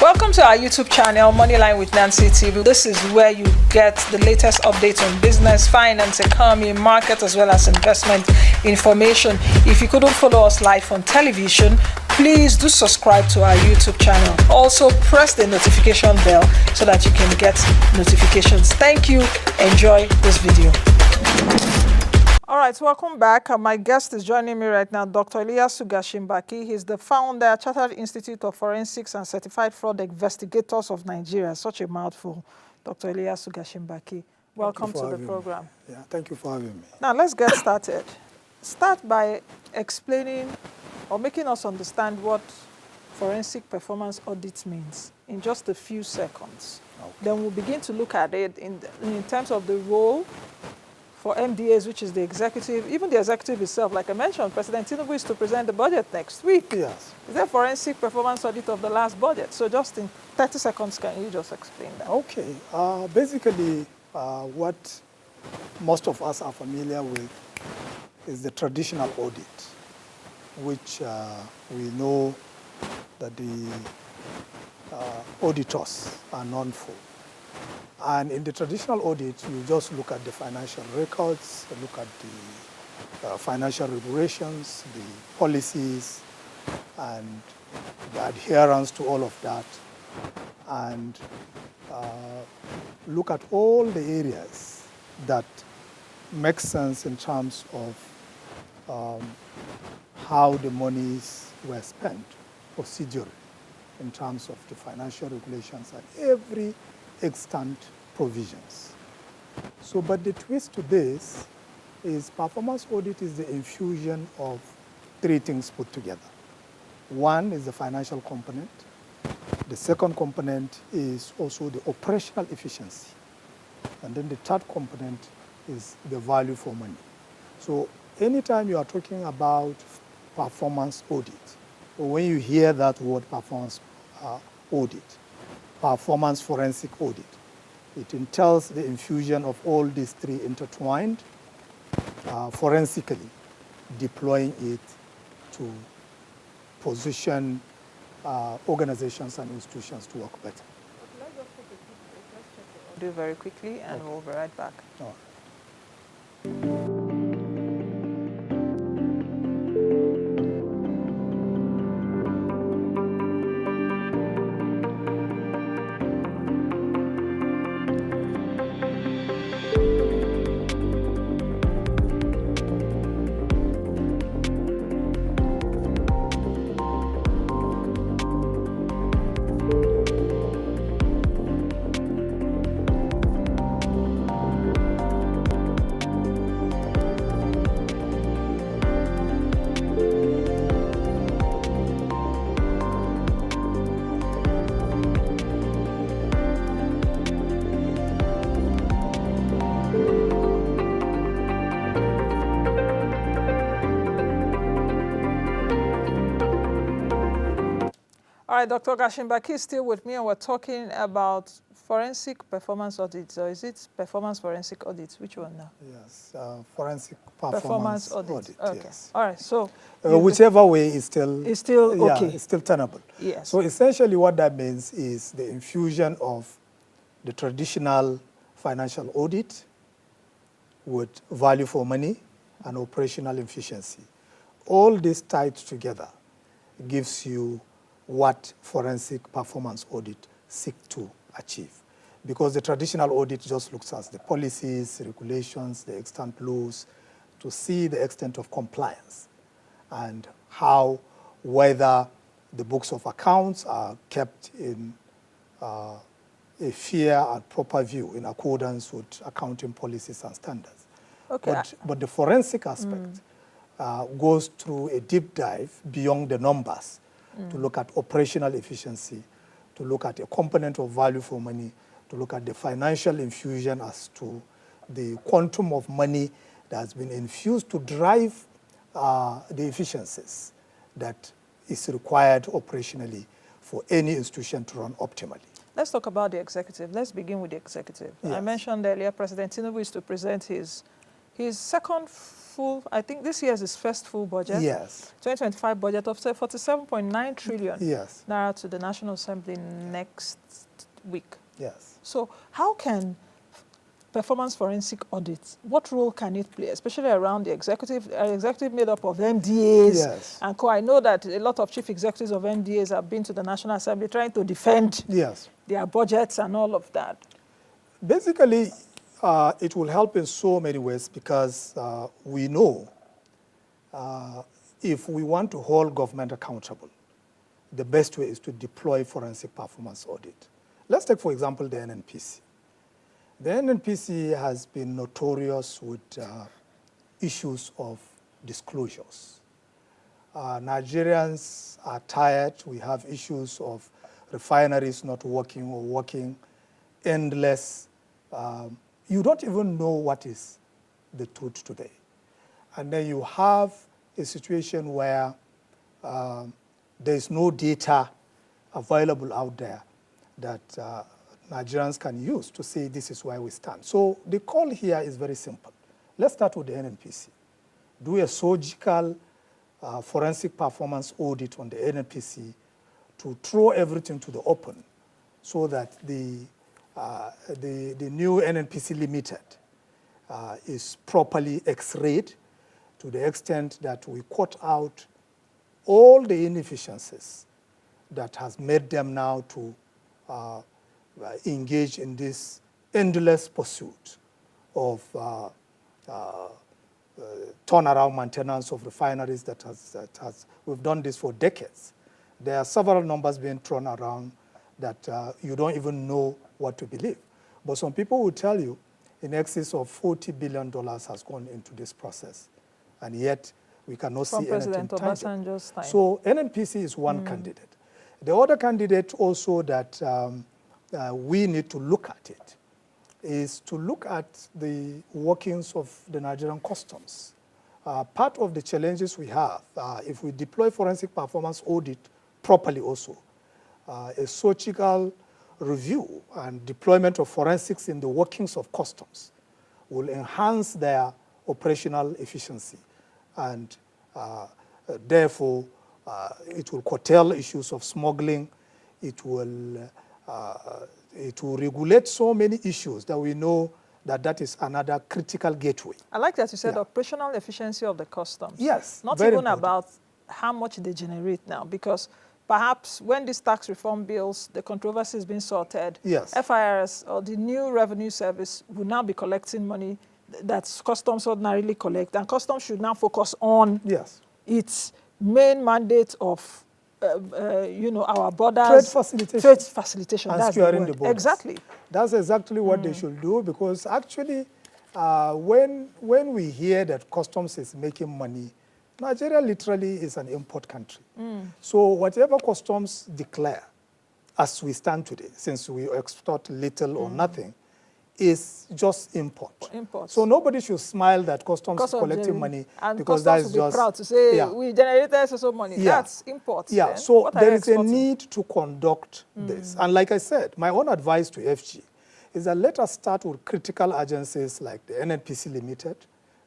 Welcome to our YouTube channel, Moneyline with Nancy TV. This is where you get the latest updates on business, finance, economy, market, as well as investment information. If you couldn't follow us live on television, please do subscribe to our YouTube channel. Also, press the notification bell so that you can get notifications. Thank you. Enjoy this video. All right, welcome back. My guest is joining me right now, Dr. Iliyasu Gashinbaki. He's the founder, Chartered Institute of Forensics and Certified Fraud Investigators of Nigeria. Such a mouthful, Dr. Iliyasu Gashinbaki. Welcome to the program. Yeah, thank you for having me. Now, let's get started. Start by explaining or making us understand what forensic performance audit means in just a few seconds. Okay. Then we'll begin to look at it in terms of the role for MDAs, which is the executive, even the executive itself. Like I mentioned, President Tinubu is to present the budget next week. Yes. Is there forensic performance audit of the last budget? So just in 30 seconds, can you just explain that? Okay. Basically, what most of us are familiar with is the traditional audit, which we know that the auditors are known for. And in the traditional audit, you just look at the financial records, look at the financial regulations, the policies, and the adherence to all of that, and look at all the areas that make sense in terms of how the monies were spent procedurally, in terms of the financial regulations and every extant provisions. So, but the twist to this is performance audit is the infusion of three things put together. One is the financial component. The second component is also the operational efficiency. And then the third component is the value for money. So anytime you are talking about performance audit, or when you hear that word performance audit, performance forensic audit, it entails the infusion of all these three intertwined, forensically deploying it to position organizations and institutions to work better. Let's just take a quick break. Let's check the audio very quickly, and we'll be right back. All right. All right, Dr. Gashinbaki is still with me, and we're talking about forensic performance audits, or is it performance forensic audits? Which one now? Yes, forensic performance audit. Okay. Yes. All right. So whichever way is still okay. It's still tenable. Yes. So essentially, what that means is the infusion of the traditional financial audit with value for money and operational efficiency. All this tied together gives you what forensic performance audit seek to achieve. Because the traditional audit just looks at the policies, regulations, the extant laws, to see the extent of compliance and how, whether the books of accounts are kept in a fair and proper view in accordance with accounting policies and standards. Okay. But the forensic aspect goes through a deep dive beyond the numbers to look at operational efficiency, to look at a component of value for money, to look at the financial infusion as to the quantum of money that has been infused to drive the efficiencies that is required operationally for any institution to run optimally. Let's talk about the executive. Let's begin with the executive. Yes. I mentioned earlier President Tinubu is to present his second full, I think this year is his first full budget. Yes. 2025 budget of say 47.9 trillion Yes. naira to the National Assembly next week. Yes. So how can performance forensic audits, what role can it play, especially around the executive made up of MDAs Yes. and co? I know that a lot of chief executives of MDAs have been to the National Assembly trying to defend Yes. their budgets and all of that. Basically, it will help in so many ways because we know if we want to hold government accountable, the best way is to deploy forensic performance audit. Let's take, for example, the NNPC. The NNPC has been notorious with issues of disclosures. Nigerians are tired. We have issues of refineries not working or working endless. You don't even know what is the truth today. And then you have a situation where there is no data available out there that Nigerians can use to say this is where we stand. So the call here is very simple. Let's start with the NNPC. Do a surgical forensic performance audit on the NNPC to throw everything to the open so that the new NNPC Limited is properly x-rayed to the extent that we cut out all the inefficiencies that has made them now to engage in this endless pursuit of turnaround maintenance of refineries that has we've done this for decades. There are several numbers being thrown around that you don't even know what to believe. But some people will tell you in excess of $40 billion has gone into this process, and yet we cannot see anything tangible. So NNPC is one candidate. The other candidate also that we need to look at it is to look at the workings of the Nigerian customs. Part of the challenges we have, if we deploy forensic performance audit properly also, a surgical review and deployment of forensics in the workings of customs will enhance their operational efficiency, and therefore it will curtail issues of smuggling. It will regulate so many issues that we know that is another critical gateway. I like that you said operational efficiency of the customs. Yes, not very even important. about how much they generate now, because perhaps when these tax reform bills, the controversy is being sorted, yes, FIRS or the new revenue service will now be collecting money that customs ordinarily collect, and customs should now focus on its main mandate of our borders. Trade facilitation. Trade facilitation, and that's securing the the word. borders. Exactly. That's exactly what they should do, because actually when we hear that customs is making money, Nigeria literally is an import country. So whatever customs declare, as we stand today, since we export little or nothing, is just import. So nobody should smile that customs is collecting money, and because that is just proud to say we generated so money. That's import. Yeah. So there is a need to conduct this. And like I said, my own advice to FG is that let us start with critical agencies like the NNPC Limited,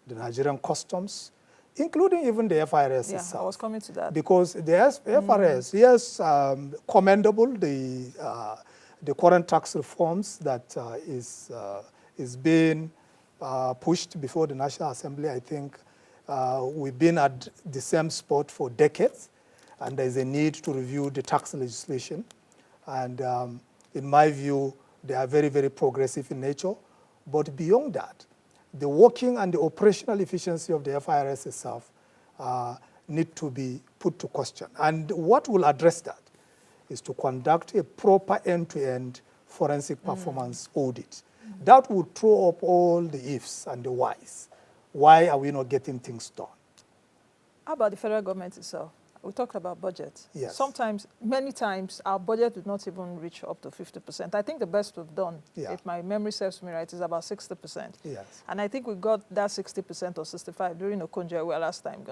the Nigerian Customs, including even the FIRS itself. I was coming to that. Because the FIRS, yes, commendable, the current tax reforms that is being pushed before the National Assembly. I think we've been at the same spot for decades, and there's a need to review the tax legislation. And in my view, they are very, very progressive in nature. But beyond that, the working and the operational efficiency of the FIRS itself need to be put to question. And what will address that is to conduct a proper end-to-end forensic performance audit. That would throw up all the ifs and the whys. Why are we not getting things done? How about the federal government itself? We talked about budget. Yes. Sometimes, many times, our budget would not even reach up to 50%. I think the best we've done, if my memory serves me right, is about 60%. Yes. And I think we got that 60% or 65% during Okonjo-Iweala last time,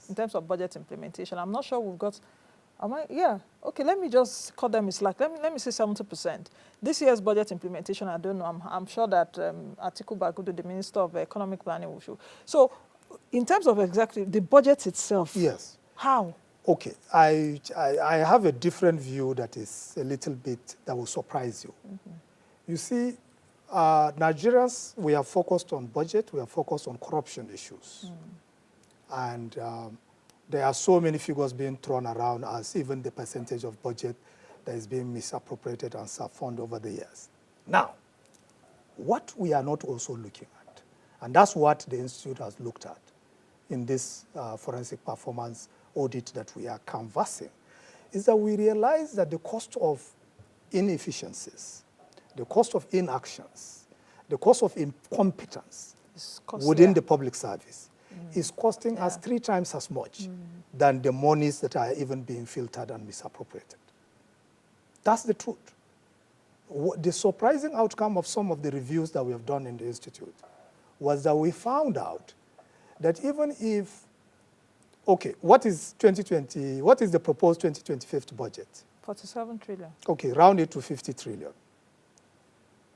in terms of budget implementation. I'm not sure we've got, okay, let me just cut them a slack. Let me say 70%. This year's budget implementation, I don't know. I'm sure that Atiku Bagudu, the Minister of Economic Planning, will show. So in terms of exactly the budget itself. Yes. How? Okay, I have a different view that is a little bit, that will surprise you. You see, Nigerians, we are focused on budget, we are focused on corruption issues. And there are so many figures being thrown around as even the percentage of budget that is being misappropriated and sub-funded over the years. Now, what we are not also looking at, and that's what the Institute has looked at in this forensic performance audit that we are canvassing, is that we realize that the cost of inefficiencies, the cost of inactions, the cost of incompetence within the public service is costing us 3 times as much than the monies that are even being filtered and misappropriated. That's the truth. The surprising outcome of some of the reviews that we have done in the Institute was that we found out that even if, okay, what is the proposed 2025 budget? 47 trillion. Okay, round it to 50 trillion.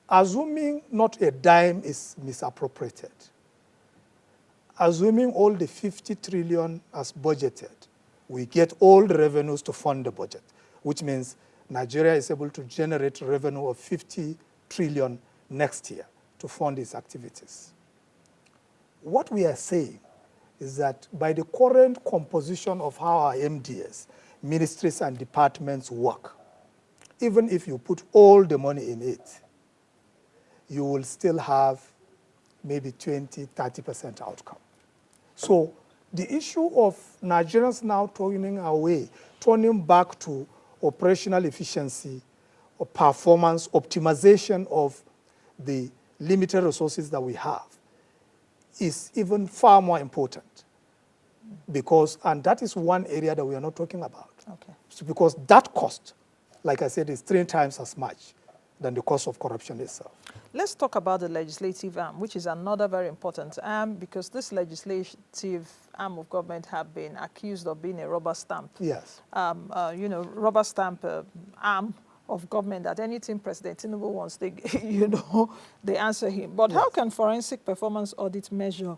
Assuming not a dime is misappropriated, assuming all the 50 trillion as budgeted, we get all the revenues to fund the budget, which means Nigeria is able to generate revenue of 50 trillion next year to fund its activities. What we are saying is that by the current composition of how our MDS, ministries and departments work, even if you put all the money in it, you will still have maybe 20, 30% outcome. So the issue of Nigerians now turning back to operational efficiency or performance optimization of the limited resources that we have is even far more important, because, and that is one area that we are not talking about. Okay. So because that cost, like I said, is 3 times as much than the cost of corruption itself. Let's talk about the legislative arm, which is another very important arm, because this legislative arm of government have been accused of being a rubber stamp. Yes. Rubber stamp arm of government, that anything President Tinubu wants, they, they answer him. But how can forensic performance audit measure,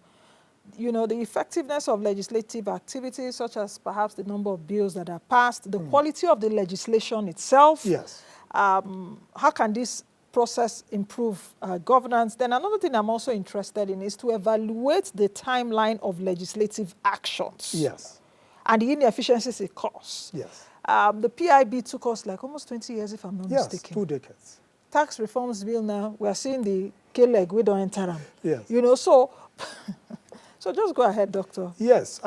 the effectiveness of legislative activities, such as perhaps the number of bills that are passed, the quality of the legislation itself? Yes. How can this process improve governance? Then another thing I'm also interested in is to evaluate the timeline of legislative actions. Yes. And the inefficiencies it causes. Yes. The PIB took us like almost 20 years, if I'm not mistaken. 2 decades. Tax reforms bill now, we are seeing the K-leg, we don't enter them. Yes. So, so just go ahead, Doctor. Yes.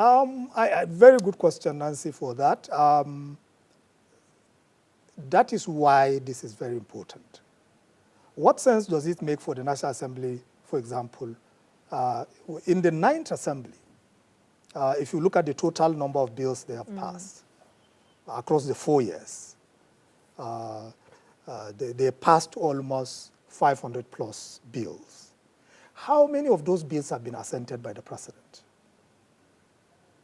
Very good question, Nancy, for that. That is why this is very important. What sense does it make for the National Assembly, for example, in the 9th Assembly, if you look at the total number of bills they have passed across the 4 years, they passed almost 500 plus bills. How many of those bills have been assented by the President,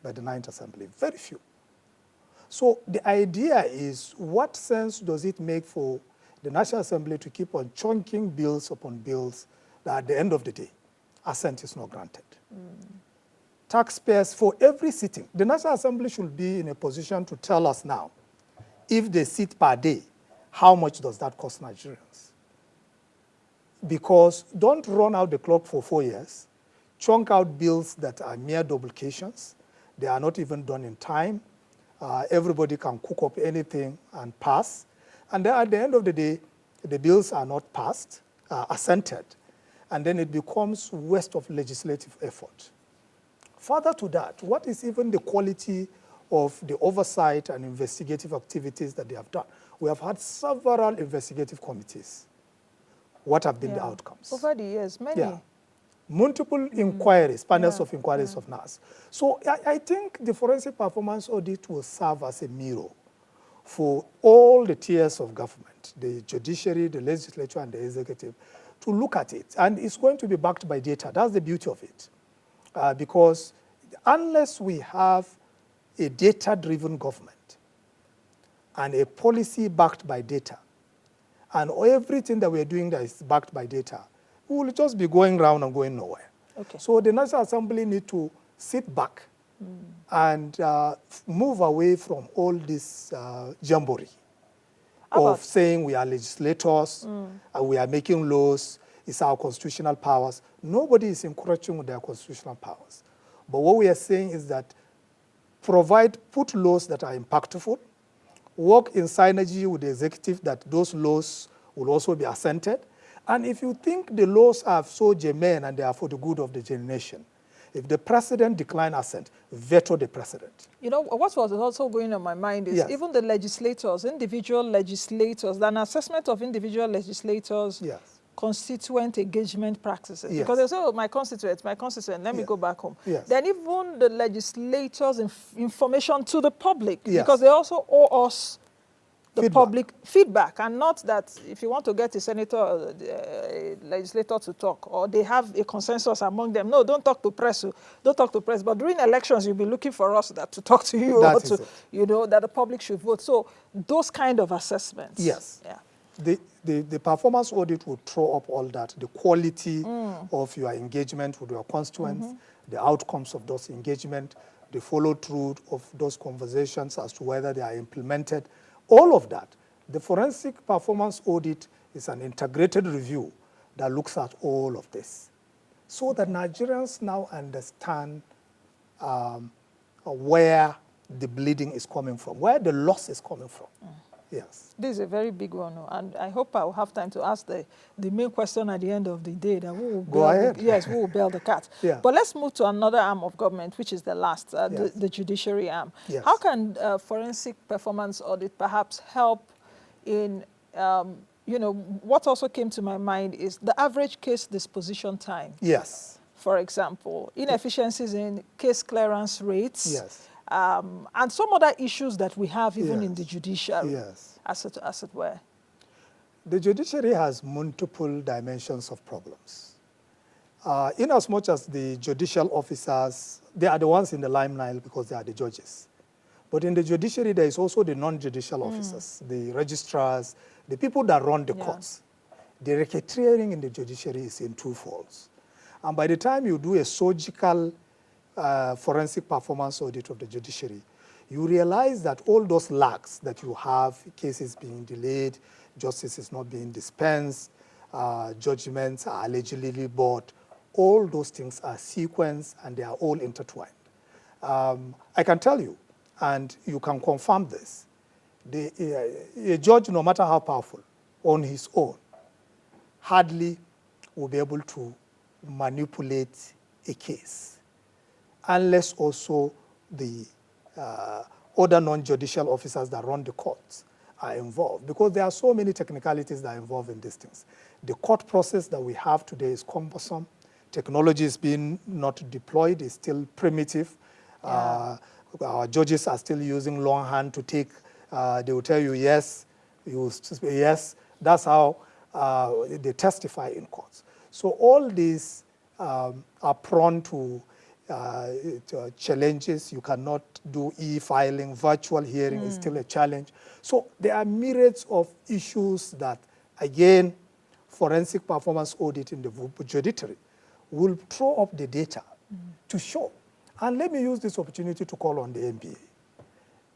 by the 9th Assembly? Very few. So the idea is, what sense does it make for the National Assembly to keep on chunking bills upon bills that at the end of the day, assent is not granted? Taxpayers, for every sitting, the National Assembly should be in a position to tell us now, if they sit per day, how much does that cost Nigerians? Because don't run out the clock for 4 years, chunk out bills that are mere duplications, they are not even done in time, everybody can cook up anything and pass, and then at the end of the day, the bills are not passed, assented, and then it becomes waste of legislative effort. Further to that, what is even the quality of the oversight and investigative activities that they have done? We have had several investigative committees. What have been the outcomes? Over the years, many. Yeah. Multiple inquiries, panels of inquiries of NAS. So I think the forensic performance audit will serve as a mirror for all the tiers of government, the judiciary, the legislature, and the executive, to look at it. And it's going to be backed by data. That's the beauty of it. Because unless we have a data-driven government and a policy backed by data, and everything that we're doing that is backed by data, we will just be going round and going nowhere. Okay. So the National Assembly need to sit back and move away from all this jamboree of saying we are legislators and we are making laws, it's our constitutional powers. Nobody is encroaching with their constitutional powers. But what we are saying is that put laws that are impactful, work in synergy with the executive that those laws will also be assented. And if you think the laws are so germane and they are for the good of the nation, if the president decline assent, veto the president. You know, what was also going on my mind is even the legislators, individual legislators, an assessment of individual legislators' constituent engagement practices. Because they say, oh, my constituent, let me go back home. Then even the legislators' information to the public, because they also owe us the public feedback, and not that if you want to get a senator or a legislator to talk, or they have a consensus among them, no, don't talk to press, don't talk to press. But during elections, you'll be looking for us to talk to you, or to, you know, that the public should vote. So those kind of assessments. Yes. Yeah. The performance audit will throw up all that, the quality of your engagement with your constituents, the outcomes of those engagement, the follow-through of those conversations as to whether they are implemented. All of that. The forensic performance audit is an integrated review that looks at all of this, so that Nigerians now understand where the bleeding is coming from, where the loss is coming from. Yes. This is a very big one, and I hope I will have time to ask the main question at the end of the day. That who will Go ahead. Who will bail the cat? But let's move to another arm of government, which is the last, the judiciary arm. How can forensic performance audit perhaps help in, you know, what also came to my mind is the average case disposition time. Yes. For example, inefficiencies in case clearance rates. Yes. And some other issues that we have even in the judiciary, as it were. The judiciary has multiple dimensions of problems. In as much as the judicial officers, they are the ones in the limelight because they are the judges. But in the judiciary, there is also the non-judicial officers, the registrars, the people that run the courts. The racketeering in the judiciary is in two folds. And by the time you do a surgical forensic performance audit of the judiciary, you realize that all those lags that you have, cases being delayed, justice is not being dispensed, judgments are allegedly bought, all those things are sequenced and they are all intertwined. I can tell you, and you can confirm this, a judge, no matter how powerful, on his own, hardly will be able to manipulate a case, unless also the other non-judicial officers that run the courts are involved, because there are so many technicalities that are involved in these things. The court process that we have today is cumbersome. Technology is being not deployed, it's still primitive. Our judges are still using longhand to take, they will tell you yes, you will say yes. That's how they testify in courts. So all these are prone to challenges. You cannot do e-filing, virtual hearing is still a challenge. So there are myriads of issues that, again, forensic performance audit in the judiciary will throw up the data to show. And let me use this opportunity to call on the NBA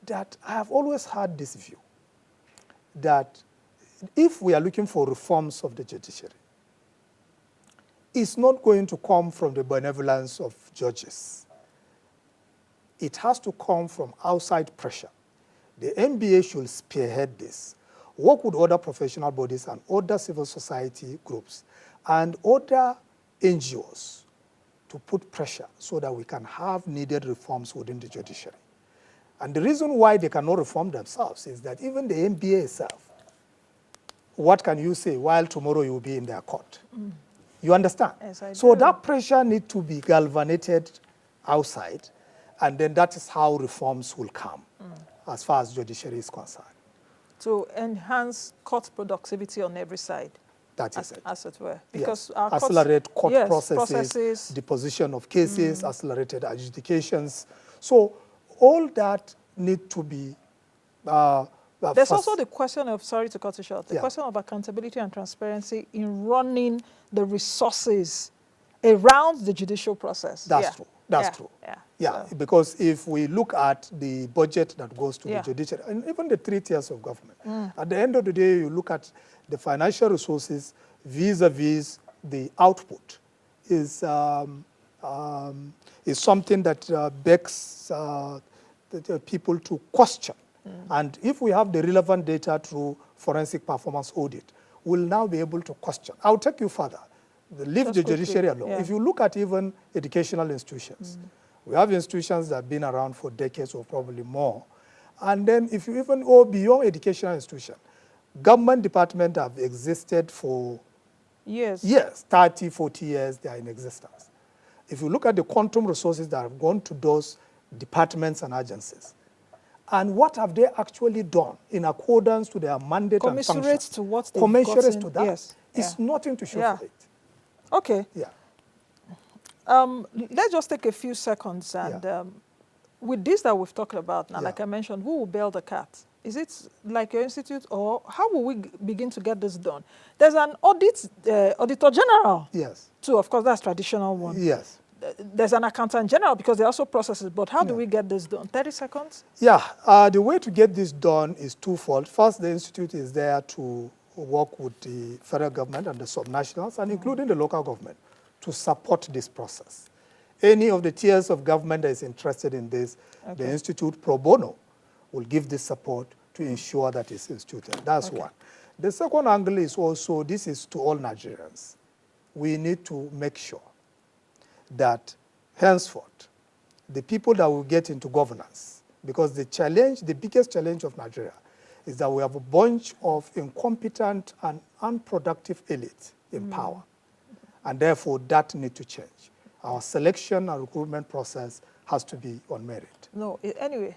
that I have always had this view that if we are looking for reforms of the judiciary, it's not going to come from the benevolence of judges. It has to come from outside pressure. The NBA should spearhead this, work with other professional bodies and other civil society groups and other NGOs to put pressure so that we can have needed reforms within the judiciary. And the reason why they cannot reform themselves is that even the NBA itself, what can you say while tomorrow you will be in their court? You understand? Yes, I do. So that pressure needs to be galvanized outside, and then that is how reforms will come as far as judiciary is concerned. To enhance court productivity on every side. That is it. As it were. Because our accelerate court processes, deposition of cases, accelerated adjudications. So all that need to be there's also the question of, sorry to cut you short, the question of accountability and transparency in running the resources around the judicial process. That's true. That's true. Yeah, so. Because if we look at the budget that goes to the judiciary, and even the 3 tiers of government, at the end of the day, you look at the financial resources vis-a-vis the output is something that begs the people to question. And if we have the relevant data through forensic performance audit, we'll now be able to question. I'll take you further. Leave the judiciary alone. If you look at even educational institutions, we have institutions that have been around for decades or probably more. And then if you even go beyond educational institutions, government departments have existed for years, 30, 40 years, they are in existence. If you look at the quantum resources that have gone to those departments and agencies, and what have they actually done in accordance to their mandate and function? Commensurate to what they've Commensurate to that. Yes. It's nothing to show for it. Okay. Yeah. Let's just take a few seconds and with this that we've talked about now, like I mentioned, who will bail the cat? Is it like your institute, or how will we begin to get this done? There's an auditor general. Yes. Too, of course, that's traditional one. Yes. There's an accountant general because they also processes, but how do we get this done? 30 seconds? Yeah, the way to get this done is twofold. First, the institute is there to work with the federal government and the subnationals, and including the local government, to support this process. Any of the tiers of government that is interested in this, the institute pro bono will give this support to ensure that it's instituted. That's one. The second angle is also, this is to all Nigerians. We need to make sure that henceforth, the people that will get into governance, because the biggest challenge of Nigeria is that we have a bunch of incompetent and unproductive elites in power. And therefore, that needs to change. Our selection and recruitment process has to be on merit. No, anyway,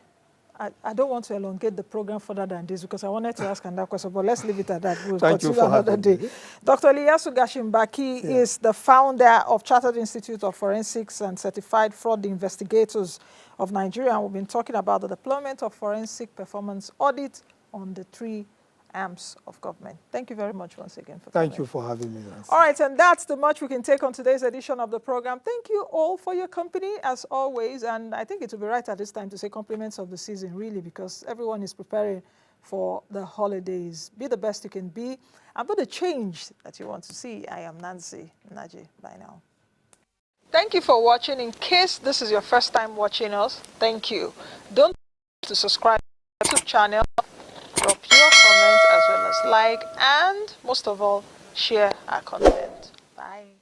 I don't want to elongate the program further than this because I wanted to ask another question, but let's leave it at that. We'll continue another day. Dr. Iliyasu Gashinbaki is the founder of Chartered Institute of Forensics and Certified Fraud Investigators of Nigeria. We've been talking about the deployment of forensic performance audit on the 3 arms of government. Thank you very much once again for coming. Thank you for having me, Nancy. All right, and that's the much we can take on today's edition of the program. Thank you all for your company, as always. And I think it will be right at this time to say compliments of the season, really, because everyone is preparing for the holidays. Be the best you can be, and be the change that you want to see. I am Nancy Naji. Bye now. Thank you for watching. In case this is your first time watching us, thank you. Don't forget to subscribe to the YouTube channel, drop your comments as well as like, and most of all, share our content. Bye.